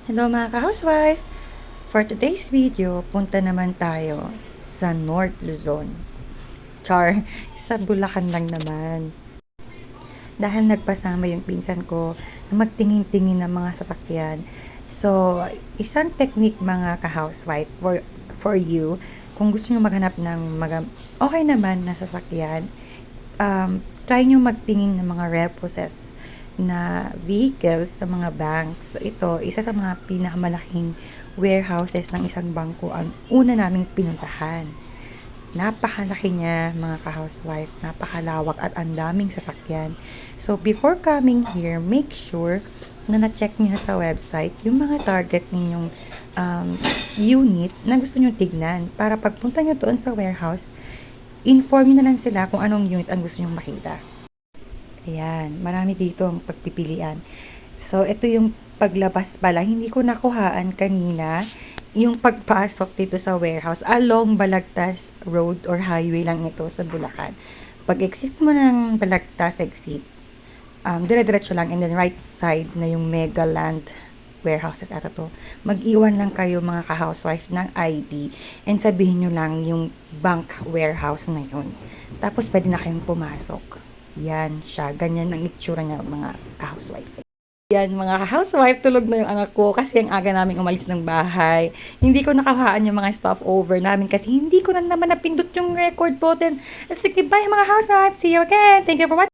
Hello mga ka-housewife! For today's video, punta naman tayo sa North Luzon. Char, sa Bulacan lang naman. Dahil nagpasama yung pinsan ko na magtingin-tingin ng mga sasakyan. So, isang technique mga ka-housewife for you, kung gusto nyo maghanap ng okay naman na sasakyan, try nyo magtingin ng mga reposes na vehicles sa mga banks. So, ito, isa sa mga pinakamalaking warehouses ng isang bangko ang una naming pinuntahan. Napakalaki niya, mga ka-housewife, napakalawak at ang daming sasakyan. So, before coming here, make sure na na-check niyo sa website yung mga target ninyong unit na gusto nyo tignan. Para pagpunta nyo doon sa warehouse, inform nyo na lang sila kung anong unit ang gusto nyo makita. Ayan, marami dito ang pagpipilian. So, ito yung paglabas pala. Hindi ko nakuhaan kanina yung pagpasok dito sa warehouse. Along Balagtas Road or highway lang ito sa Bulacan. Pag-exit mo ng Balagtas exit, dire-diretso lang, and then right side na yung Megaland warehouses ata to. Mag-iwan lang kayo mga ka-housewife ng ID and sabihin nyo lang yung bank warehouse na yun. Tapos pwede na kayong pumasok. Yan siya. Ganyan ang itsura niya mga ka-housewife. Yan mga ka-housewife, tulog na yung anak ko kasi ang aga namin umalis ng bahay. Hindi ko nakahaan yung mga stopover namin kasi hindi ko na naman napindot yung record button. Sige, bye mga housewife. See you again. Thank you for watching.